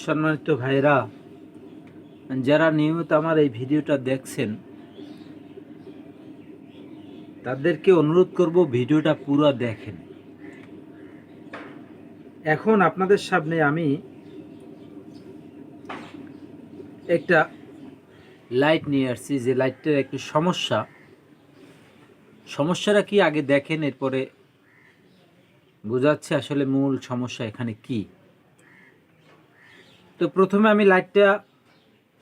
সম্মানিত ভাইরা, যারা নিয়মিত আমার এই ভিডিওটা দেখছেন তাদেরকে অনুরোধ করব ভিডিওটা পুরো দেখেন। এখন আপনাদের সামনে আমি একটা লাইট নিয়ে আসছি, যে লাইটটার একটু সমস্যাটা কি আগে দেখেন, এরপরে বোঝাচ্ছে আসলে মূল সমস্যা এখানে কি। তো প্রথমে আমি লাইটটা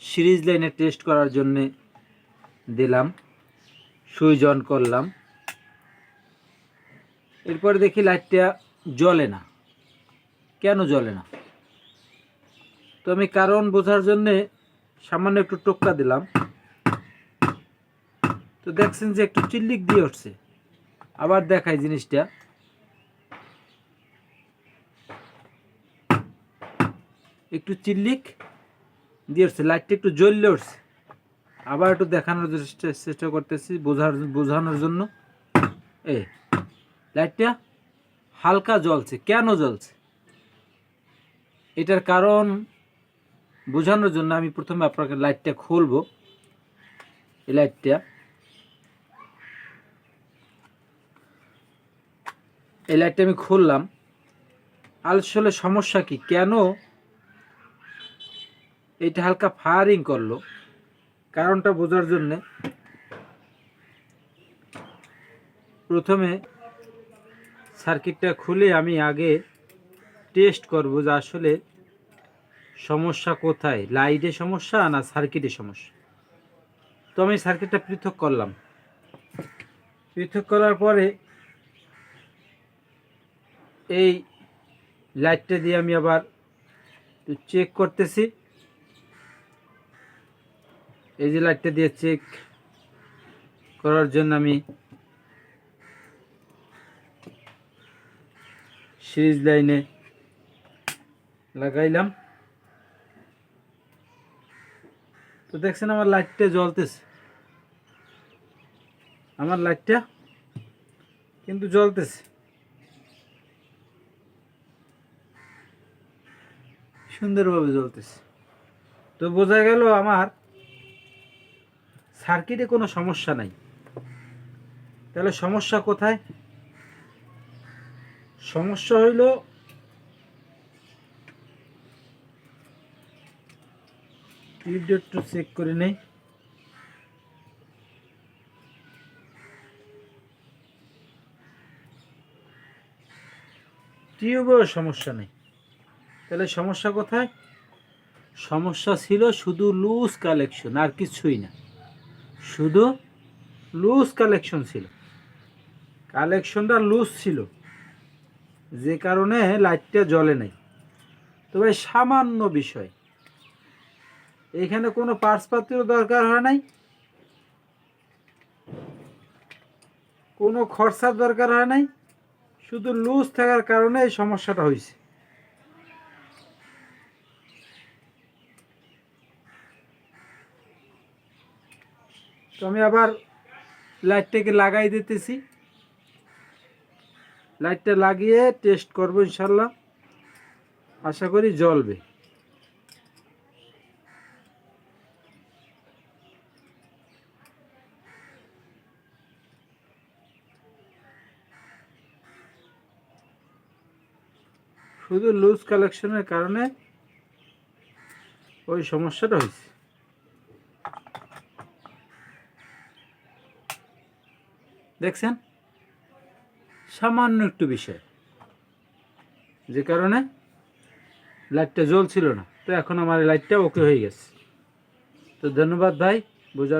সিরিজ লাইনে টেস্ট করার জন্যে দিলাম, সুইচ অন করলাম। এরপরে দেখি লাইটটা জ্বলে না। কেন জ্বলে না? তো আমি কারণ বোঝার জন্যে সামান্য একটু টোক্কা দিলাম, তো দেখছেন যে একটু চিল্লিক দিয়ে উঠছে। আবার দেখাই জিনিসটা, একটু চিল্লিক দিয়ে উঠছে, লাইটটা একটু জ্বললে উঠছে। আবার একটু দেখানোর চেষ্টা করতেছি বোঝানোর জন্য। লাইটটা হালকা জ্বলছে। কেন জ্বলছে এটার কারণ বোঝানোর জন্য আমি প্রথমে আপনাকে লাইটটা খুলবো। এই লাইটটা আমি খুললাম। আসলে সমস্যা কি, কেন এটা হালকা ফায়ারিং করলো, কারণটা বোঝার জন্য প্রথমে সার্কিটটা খুলে আমি আগে টেস্ট করব যে আসলে সমস্যা কোথায়, লাইটে সমস্যা না সার্কিটে সমস্যা। তো আমি সার্কিটটা পৃথক করলাম। পৃথক করার পরে এই লাইটটা দিয়ে আমি আবার চেক করতেছি। এই যে লাইটটা দিয়ে চেক করার জন্য আমি সিরিজ লাইনে লাগাইলাম। তো দেখছেন আমার লাইটটা জ্বলতেছে, আমার লাইটটা কিন্তু জ্বলতেছে, সুন্দরভাবে জ্বলতেছে। তো বোঝা গেল আমার সার্কিটে কোনো সমস্যা নাই। তাহলে সমস্যা কোথায়? সমস্যা হইল টিউবটা একটু চেক করে নেই। টিউবেও সমস্যা নেই। তাহলে সমস্যা কোথায়? সমস্যা ছিল শুধু লুজ কালেকশন, আর কিছুই না। শুধু লুজ কালেকশন ছিল, কালেকশনটা লুজ ছিল, যে কারণে লাইটটা জ্বলে নাই। তবে সামান্য বিষয়, এখানে কোনো পার্টসপাতিরও দরকার হয় নাই, কোনো খরচার দরকার হয় নাই, শুধু লুজ থাকার কারণে এই সমস্যাটা হয়েছে। তো আমি আবার লাইটটাকে লাগাই দিতেছি। লাইটটা লাগিয়ে টেস্ট করবো, ইনশাল্লাহ আশা করি জ্বলবে। শুধু লুজ কালেকশনের কারণে ওই সমস্যাটা হয়েছে। দেখছেন, সামান্য একটু বিষয়, যে কারণে লাইটটা জ্বলছিল না। তো এখন আমার লাইটটা ওকে হয়ে গেছে। তো ধন্যবাদ ভাই বোঝার